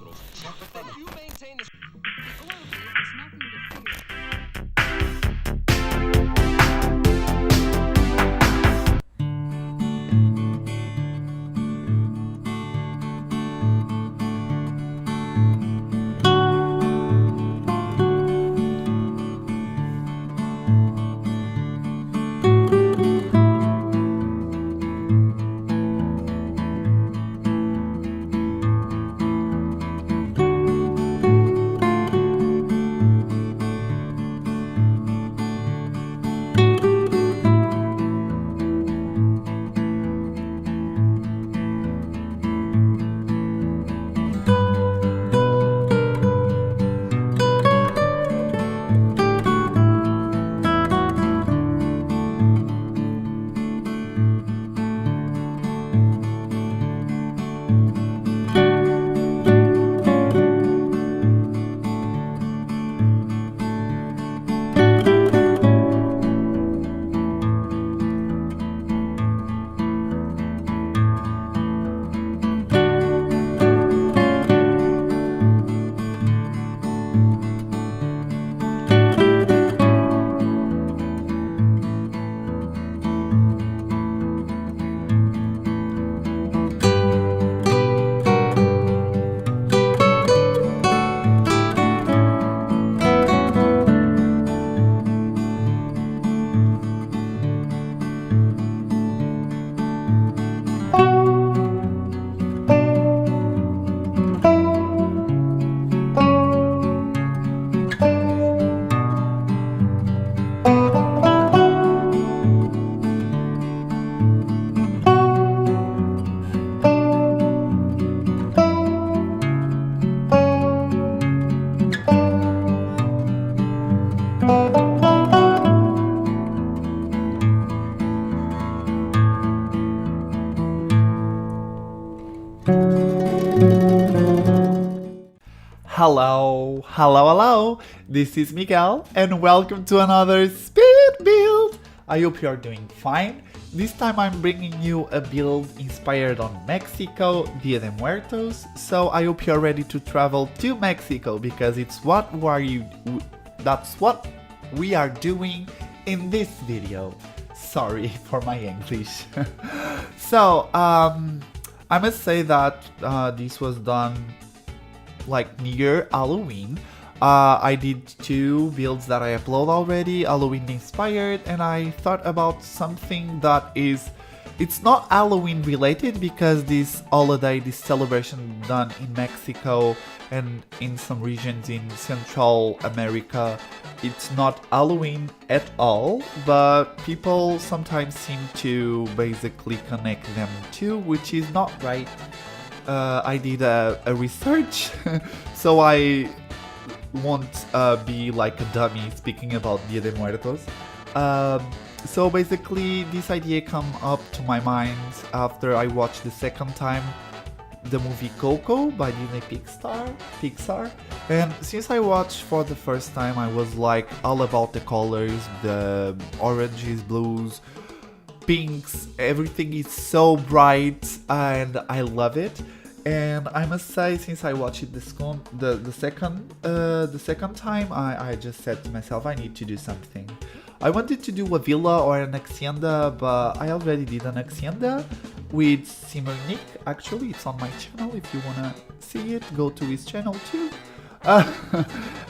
You maintain the... Globally, it's nothing to fear. Hello, this is Miguel and welcome to another speed build. I hope you are doing fine. This time I'm bringing you a build inspired on Mexico, Dia de Muertos, so I hope you are ready to travel to Mexico because that's what we are doing in this video. Sorry for my English. So, I must say that this was done like near Halloween. I did two builds that I upload already, Halloween inspired, and I thought about something that it's not Halloween related because this holiday, this celebration done in Mexico and in some regions in Central America, it's not Halloween at all, but people sometimes seem to basically connect them to, which is not right. I did a research, so I won't be like a dummy speaking about Dia de Muertos. So basically, this idea came up to my mind after I watched the second time the movie Coco by Disney Pixar. And since I watched for the first time, I was like all about the colors, the oranges, blues, pinks, everything is so bright and I love it. And I must say, since I watched it the second time, I just said to myself, I need to do something. I wanted to do a villa or an hacienda, but I already did an hacienda with Simmernick. Actually, it's on my channel. If you wanna see it, go to his channel too.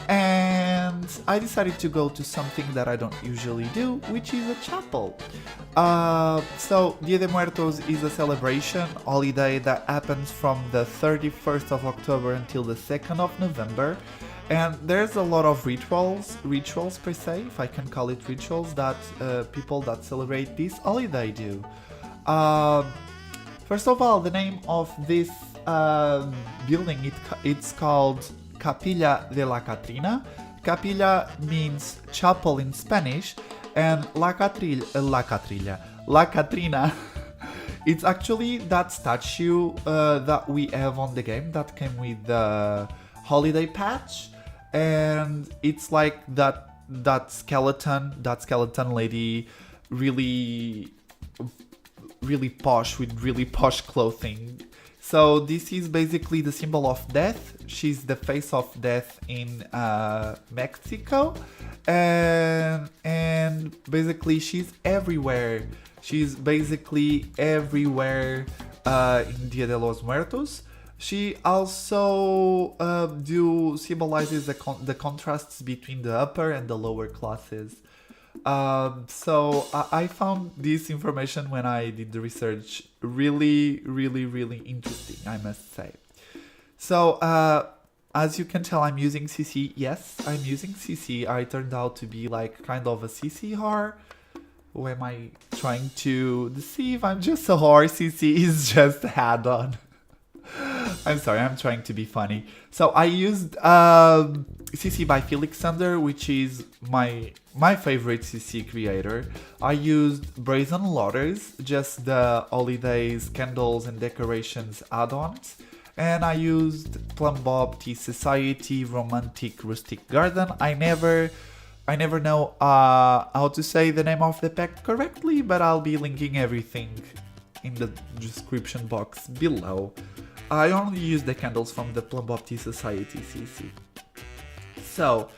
And I decided to go to something that I don't usually do, which is a chapel. So Dia de Muertos is a celebration holiday that happens from the 31st of October until the 2nd of November. And there's a lot of rituals per se, if I can call it rituals, that people that celebrate this holiday do. First of all, the name of this building, it's called Capilla de la Catrina. Capilla means chapel in Spanish, and La Catrina, it's actually that statue that we have on the game that came with the holiday patch, and it's like that skeleton lady, really posh with really posh clothing. So this is basically the symbol of death. She's the face of death in Mexico, and basically she's everywhere. She's basically everywhere in Dia de los Muertos. She also symbolizes the contrasts between the upper and the lower classes. So I found this information when I did the research really interesting, I must say. So as you can tell, I'm using CC. Yes, I'm using CC. I turned out to be like kind of a CC whore. Who am I trying to deceive? I'm just a whore. CC is just add-on. I'm sorry, I'm trying to be funny. So I used CC by Felixandre, which is my favorite CC creator. I used Brazen Lotus, just the holidays, candles and decorations add-ons. And I used Plum Bob Tea Society Romantic Rustic Garden. I never know how to say the name of the pack correctly, but I'll be linking everything in the description box below. I only use the candles from the Plum Bob Tea Society CC. So,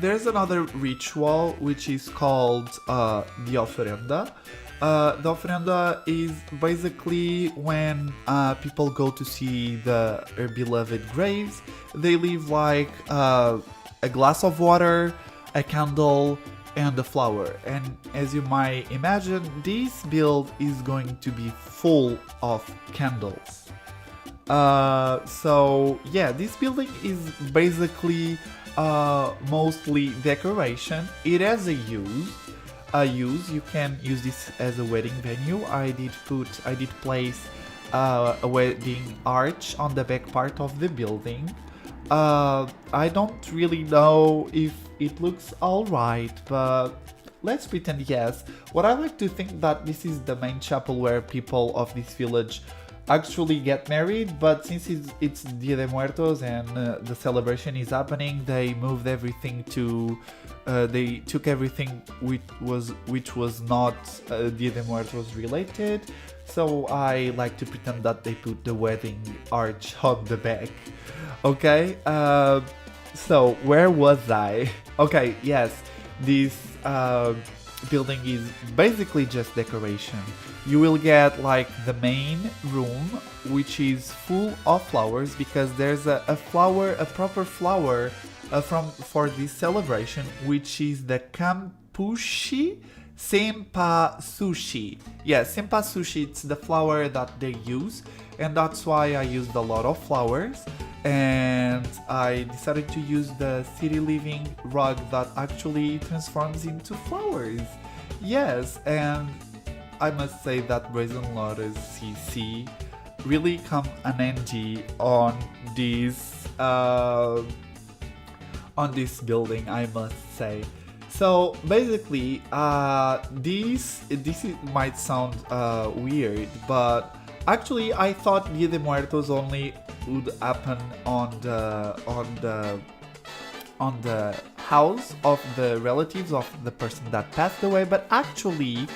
there's another ritual which is called the ofrenda. The ofrenda is basically when people go to see their beloved graves. They leave like a glass of water, a candle, and a flower. And as you might imagine, this build is going to be full of candles. So yeah, this building is basically mostly decoration. It has a use. You can use this as a wedding venue. I did place a wedding arch on the back part of the building. I don't really know if it looks alright, but let's pretend yes. What I like to think that this is the main chapel where people of this village actually get married, but since it's Dia de Muertos and the celebration is happening, they moved everything to they took everything which was not Dia de Muertos related. So I like to pretend that they put the wedding arch on the back. Okay, so where was I? Okay, yes, this building is basically just decoration. You will get like the main room, which is full of flowers, because there's a proper flower for this celebration, which is the Campushi Senpa Sushi. Yeah, Senpa Sushi, it's the flower that they use, and that's why I used a lot of flowers. And I decided to use the city living rug that actually transforms into flowers. Yes, and I must say that Brazen Lotus CC really come an handy on this building, I must say. So basically, this might sound weird, but actually I thought Dia de Muertos only would happen on the house of the relatives of the person that passed away, but actually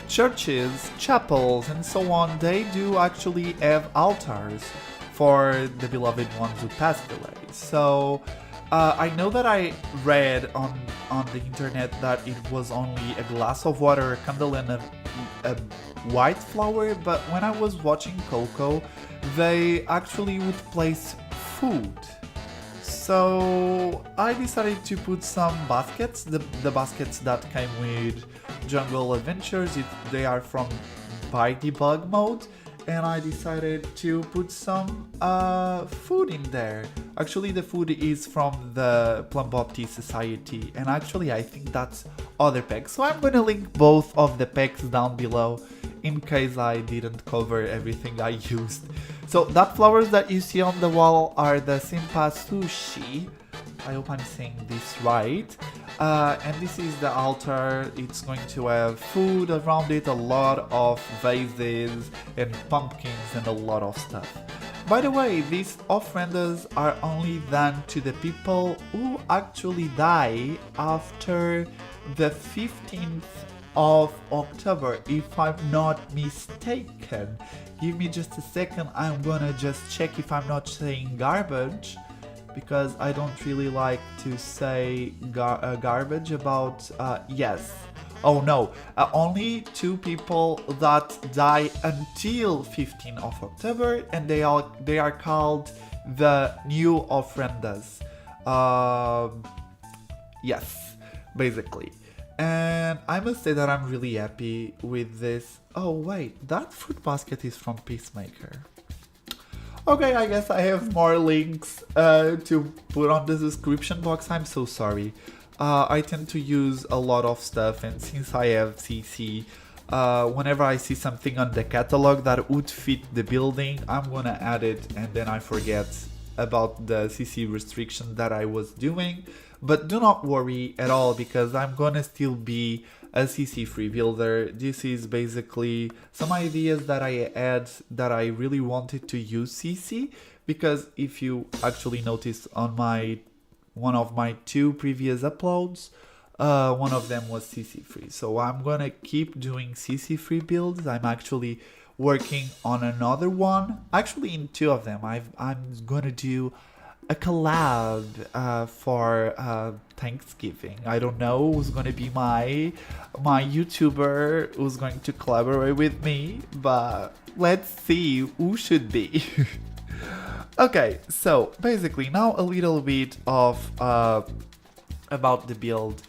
churches, chapels, and so on, they do actually have altars for the beloved ones who passed away. So I know that I read on the internet that it was only a glass of water, a candle, and a white flower, but when I was watching Coco, they actually would place food. So I decided to put some baskets, the baskets that came with Jungle Adventures. They are from By Debug mode, and I decided to put some food in there. Actually, the food is from the Plum Bob Tea Society, and actually I think that's other packs. So I'm gonna link both of the packs down below in case I didn't cover everything I used. So that flowers that you see on the wall are the Senpa Sushi. I hope I'm saying this right. And this is the altar. It's going to have food around it, a lot of vases and pumpkins and a lot of stuff. By the way, these ofrendas are only done to the people who actually die after the 15th of October, if I'm not mistaken. Give me just a second, I'm gonna just check if I'm not saying garbage, because I don't really like to say garbage about, yes. Oh no, only 2 people that die until 15th of October, and they are called the new ofrendas. Yes, basically. And I must say that I'm really happy with this. Oh wait, that fruit basket is from Peacemaker. Okay, I guess I have more links to put on the description box. I'm so sorry. I tend to use a lot of stuff, and since I have CC, whenever I see something on the catalog that would fit the building, I'm gonna add it, and then I forget about the CC restriction that I was doing. But do not worry at all, because I'm gonna still be a CC free builder. This is basically some ideas that I had that I really wanted to use CC, because if you actually notice on one of my 2 previous uploads, one of them was CC free. So I'm gonna keep doing CC free builds. I'm actually working on another one, actually in 2 of them. I'm gonna do a collab for Thanksgiving. I don't know who's gonna be my YouTuber who's going to collaborate with me, but let's see who should be. Okay, so basically now a little bit of about the build.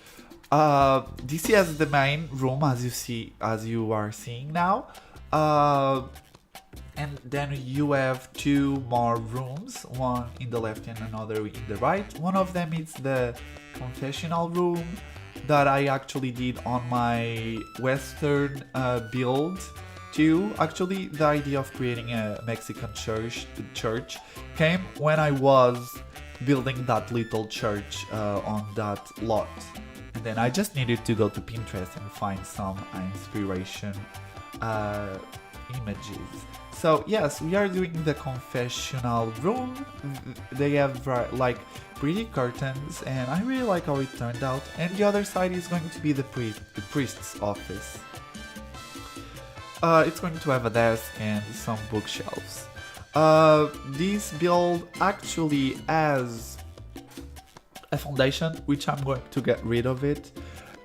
This is the main room, as you are seeing now. And then you have 2 more rooms, one in the left and another in the right. One of them is the confessional room that I actually did on my Western build too. Actually, the idea of creating a Mexican church came when I was building that little church on that lot. And then I just needed to go to Pinterest and find some inspiration images. So yes, we are doing the confessional room. They have like pretty curtains, and I really like how it turned out. And the other side is going to be the priest's office. It's going to have a desk and some bookshelves. This build actually has a foundation, which I'm going to get rid of it.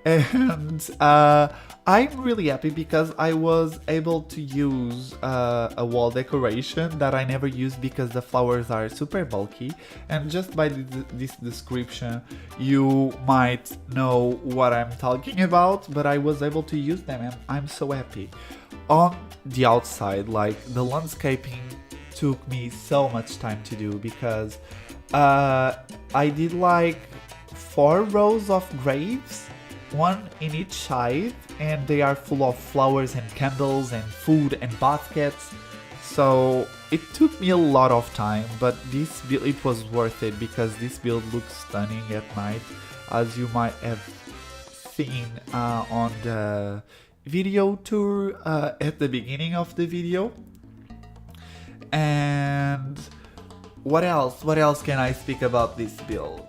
And I'm really happy because I was able to use a wall decoration that I never used because the flowers are super bulky, and just by this description you might know what I'm talking about, but I was able to use them and I'm so happy. On the outside, like, the landscaping took me so much time to do because I did like 4 rows of graves, one in each side, and they are full of flowers and candles and food and baskets. So it took me a lot of time, but this build, it was worth it because this build looks stunning at night, as you might have seen on the video tour at the beginning of the video. And what else can I speak about this build?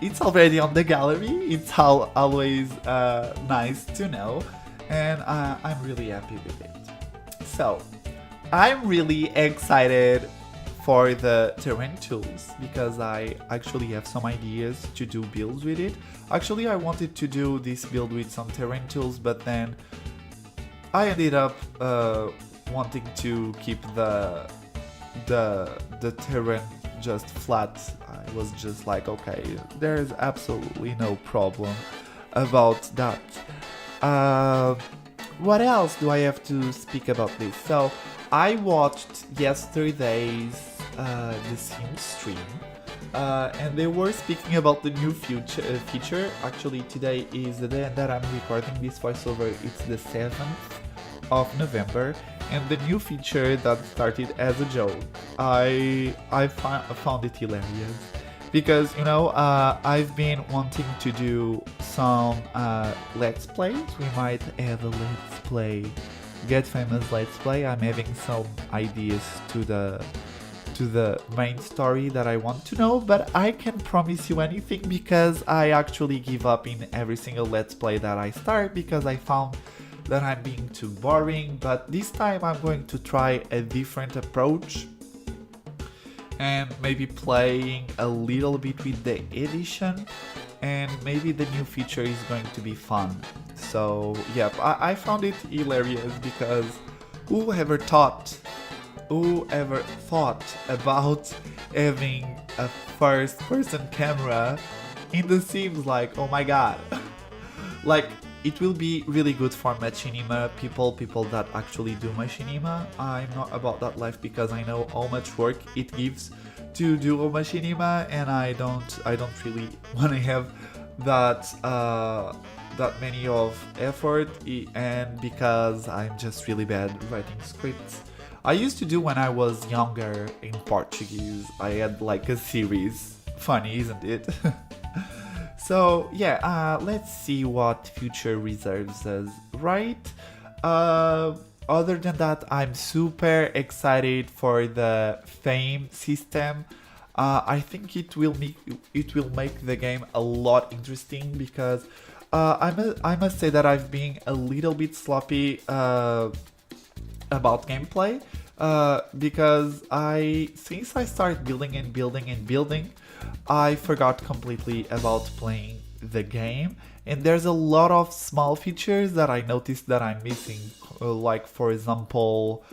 It's already on the gallery. It's always nice to know, and I'm really happy with it. So I'm really excited for the terrain tools because I actually have some ideas to do builds with it. Actually, I wanted to do this build with some terrain tools, but then I ended up wanting to keep the terrain just flat. I was just like, okay, there's absolutely no problem about that. What else do I have to speak about this? So I watched yesterday's The Sims stream, and they were speaking about the new feature. Actually, today is the day that I'm recording this voiceover. It's the 7th of November, and the new feature that started as a joke. I found it hilarious because, you know, I've been wanting to do some let's plays. We might have a let's play, Get Famous let's play. I'm having some ideas to to the main story that I want to know, but I can't promise you anything because I actually give up in every single let's play that I start because I found that I'm being too boring. But this time I'm going to try a different approach and maybe playing a little bit with the edition, and maybe the new feature is going to be fun. So yep, I found it hilarious because whoever thought about having a first person camera in The Sims? Like, oh my god. Like, it will be really good for machinima people that actually do machinima. I'm not about that life because I know how much work it gives to do machinima, and I don't really want to have that that many of effort, and because I'm just really bad writing scripts. I used to do when I was younger in Portuguese. I had like a series. Funny, isn't it? So yeah, let's see what future reserves us, right? Other than that, I'm super excited for the fame system. I think it will make the game a lot interesting because I must say that I've been a little bit sloppy about gameplay because since I started building, I forgot completely about playing the game, and there's a lot of small features that I noticed that I'm missing. Like for example,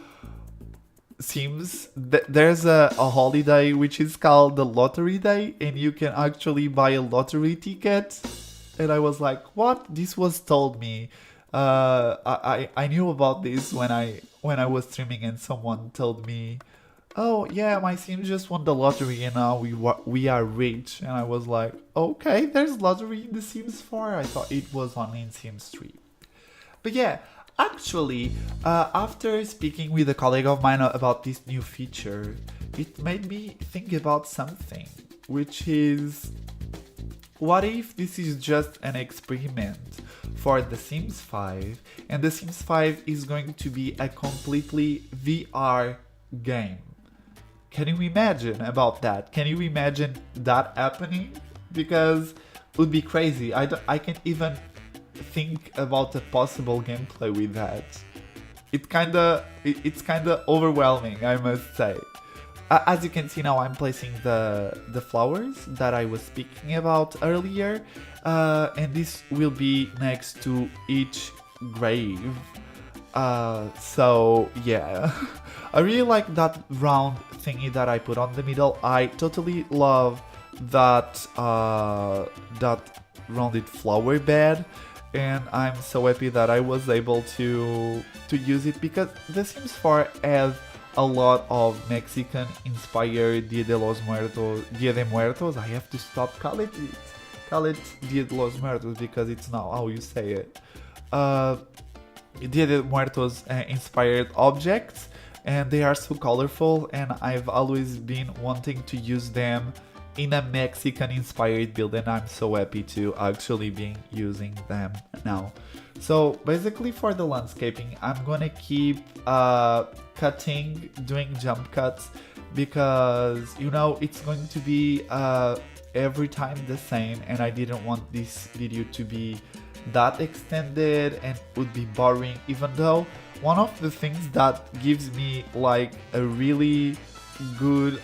Sims, there's a holiday which is called the Lottery Day, and you can actually buy a lottery ticket. And I was like, what? This was told me. I knew about this when I was streaming, and someone told me, oh yeah, my Sims just won the lottery and now we are rich. And I was like, okay, there's lottery in The Sims 4. I thought it was only in Sims 3. But yeah, actually, after speaking with a colleague of mine about this new feature, it made me think about something, which is, what if this is just an experiment for The Sims 5, and The Sims 5 is going to be a completely VR game? Can you imagine about that? Can you imagine that happening? Because it would be crazy. I can't even think about a possible gameplay with that. It's kinda overwhelming, I must say. As you can see now, I'm placing the flowers that I was speaking about earlier, and this will be next to each grave. So yeah, I really like that round thingy that I put on the middle. I totally love that that rounded flower bed, and I'm so happy that I was able to use it because The Sims 4 has a lot of Mexican inspired Dia de Muertos. I have to stop call it Dia de los Muertos because it's not how you say it. Dia de Muertos inspired objects, and they are so colorful, and I've always been wanting to use them in a Mexican inspired build, and I'm so happy to actually be using them now. So basically for the landscaping, I'm gonna keep doing jump cuts, because you know it's going to be every time the same, and I didn't want this video to be that extended and would be boring, even though one of the things that gives me like a really good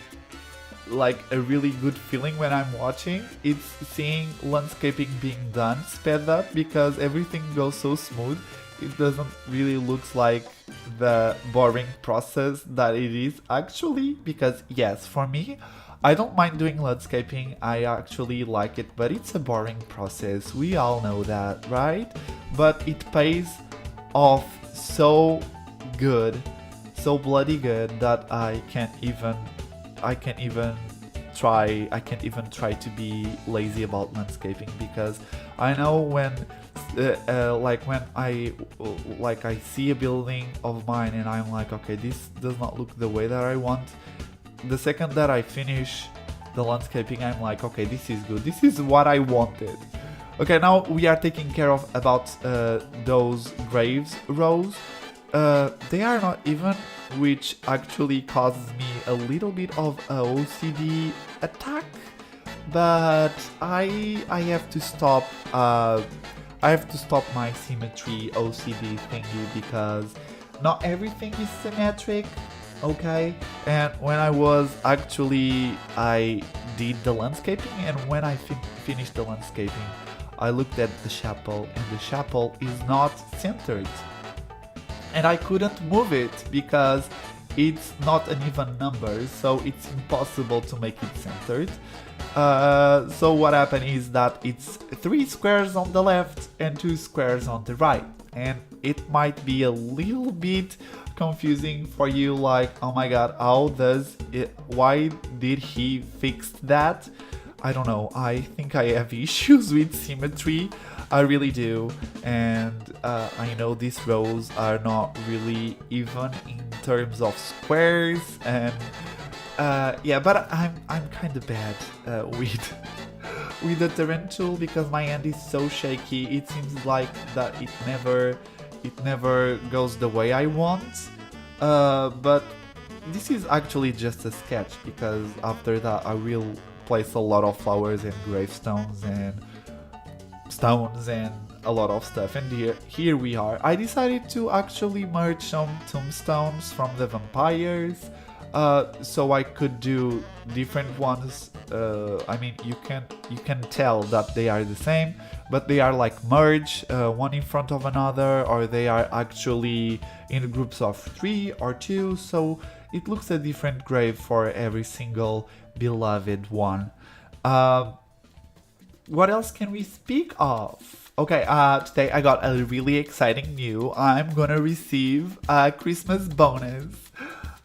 feeling when I'm watching, it's seeing landscaping being done sped up, because everything goes so smooth. It doesn't really look like the boring process that it is actually, because yes, for me, I don't mind doing landscaping, I actually like it, but it's a boring process, we all know that, right? But it pays off so good, so bloody good, that I can't even try to be lazy about landscaping, because I know when I see a building of mine and I'm like, okay, this does not look the way that I want. The second that I finish the landscaping, I'm like, okay, this is good, this is what I wanted. Okay, now we are taking care of about those graves rows. They are not even which actually causes me a little bit of a OCD attack. But I have to stop. I have to stop my symmetry OCD thingy because not everything is symmetric. Okay, and when I did the landscaping, and when I finished the landscaping, I looked at the chapel, and the chapel is not centered, and I couldn't move it because it's not an even number, so it's impossible to make it centered. So what happened is that it's 3 squares on the left and 2 squares on the right, and it might be a little bit confusing for you, like, oh my god, why did he fix that? I don't know, I think I have issues with symmetry, I really do, and I know these rows are not really even in terms of squares, and yeah, but I'm kind of bad with the terrain tool because my hand is so shaky. It seems like that it never goes the way I want. But this is actually just a sketch because after that I will place a lot of flowers and gravestones and stones and a lot of stuff. And here we are. I decided to actually merge some tombstones from the vampires. So I could do different ones. I mean, you can tell that they are the same, but they are like merged, one in front of another, or they are actually in groups of 3 or 2. So it looks a different grave for every single beloved one. What else can we speak of? Okay, today I got a really exciting news. I'm gonna receive a Christmas bonus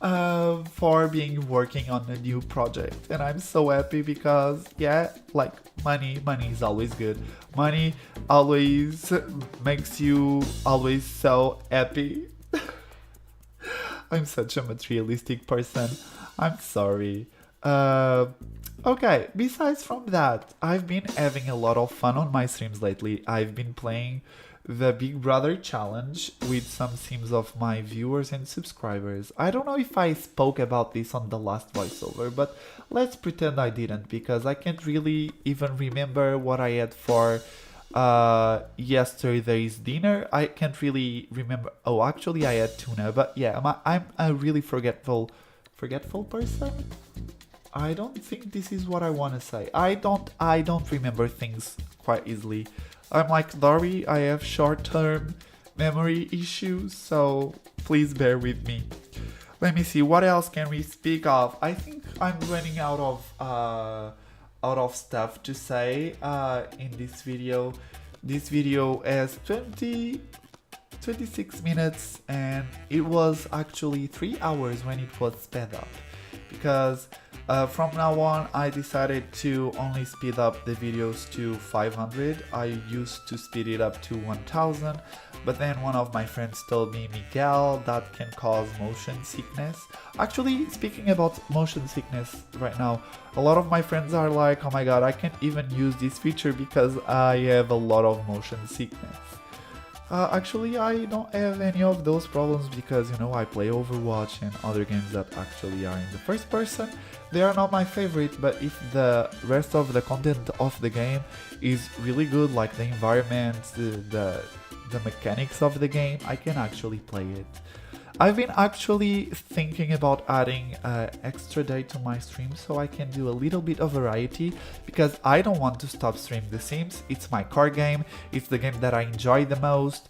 for working on a new project, and I'm so happy because, yeah, like money is always good. Money always makes you always so happy. I'm such a materialistic person. I'm sorry. Okay, besides from that, I've been having a lot of fun on my streams lately. I've been playing the Big Brother challenge with some sims of my viewers and subscribers. I don't know if I spoke about this on the last voiceover, but let's pretend I didn't because I can't really even remember what I had for yesterday's dinner. I can't really remember. Oh, actually I had tuna, but yeah, I'm a really forgetful person. I don't think this is what I want to say. I don't remember things quite easily. I'm like Dory, I have short-term memory issues, so please bear with me. Let me see, what else can we speak of? I think I'm running out of stuff to say in this video. This video has 26 minutes, and it was actually 3 hours when it was sped up. Because from now on I decided to only speed up the videos to 500. I used to speed it up to 1000, but then one of my friends told me, Miguel, that can cause motion sickness. Actually, speaking about motion sickness right now, a lot of my friends are like, oh my god, I can't even use this feature because I have a lot of motion sickness. Actually, I don't have any of those problems because, you know, I play Overwatch and other games that actually are in the first person. They are not my favorite, but if the rest of the content of the game is really good, like the environment, the mechanics of the game, I can actually play it. I've been actually thinking about adding an extra day to my stream so I can do a little bit of variety because I don't want to stop streaming The Sims. It's my core game, it's the game that I enjoy the most.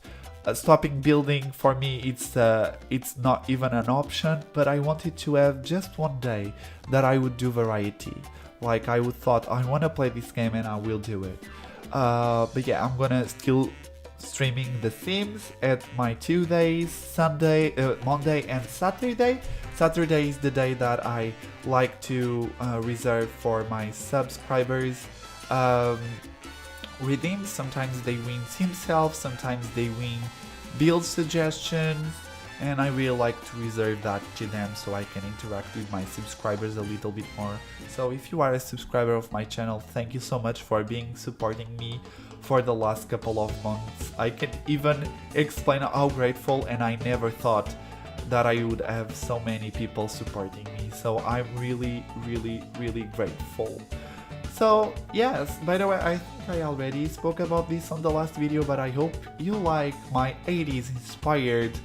Stopping building for me, it's not even an option, but I wanted to have just one day that I would do variety. Like I would thought, I want to play this game and I will do it. But yeah, I'm gonna still streaming The Sims at my 2 days, Monday and Saturday. Saturday is the day that I like to reserve for my subscribers. Redeem. Sometimes they win himself, sometimes they win build suggestions, and I really like to reserve that to them so I can interact with my subscribers a little bit more. So if you are a subscriber of my channel, thank you so much for supporting me for the last couple of months. I can't even explain how grateful, and I never thought that I would have so many people supporting me. So I'm really, really, really grateful. So yes, by the way, I think I already spoke about this on the last video, but I hope you like my 80s inspired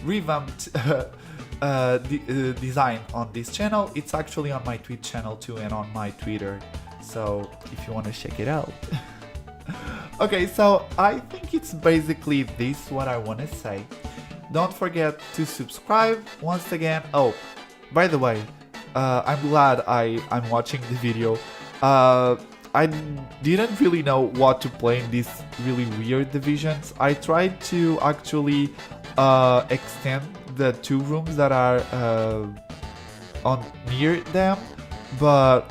revamped design on this channel. It's actually on my Twitch channel too and on my Twitter, so if you want to check it out. Okay, so I think it's basically this what I want to say. Don't forget to subscribe once again. Oh, by the way, I'm glad I'm watching the video. I didn't really know what to play in these really weird divisions. I tried to actually extend the 2 rooms that are near them, but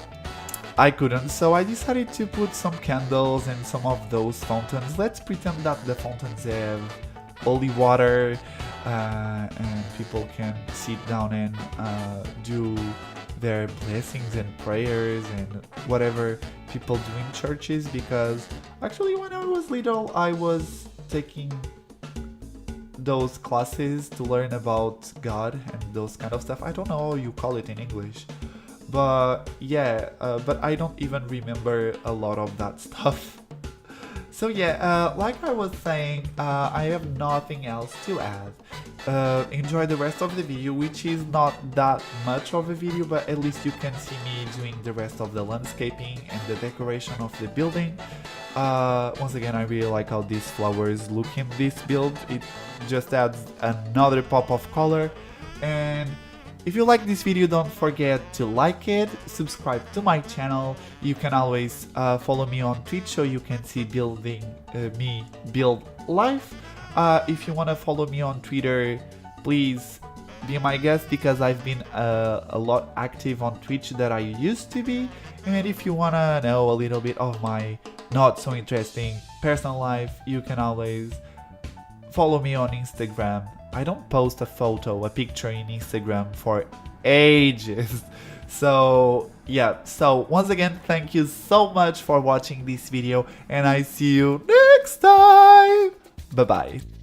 I couldn't, so I decided to put some candles and some of those fountains. Let's pretend that the fountains have holy water and people can sit down and do their blessings and prayers and whatever people do in churches, because actually when I was little I was taking those classes to learn about God and those kind of stuff. I don't know how you call it in English, but yeah, but I don't even remember a lot of that stuff. So yeah, like I was saying, I have nothing else to add. Enjoy the rest of the video, which is not that much of a video, but at least you can see me doing the rest of the landscaping and the decoration of the building. Once again, I really like how these flowers look in this build. It just adds another pop of color. And if you like this video, don't forget to like it, subscribe to my channel. You can always follow me on Twitch so you can see me build life. If you want to follow me on Twitter, please be my guest, because I've been a lot active on Twitch that I used to be. And if you want to know a little bit of my not so interesting personal life, you can always follow me on Instagram. I don't post a picture in Instagram for ages. So yeah, so once again, thank you so much for watching this video, and I see you next time. Bye bye.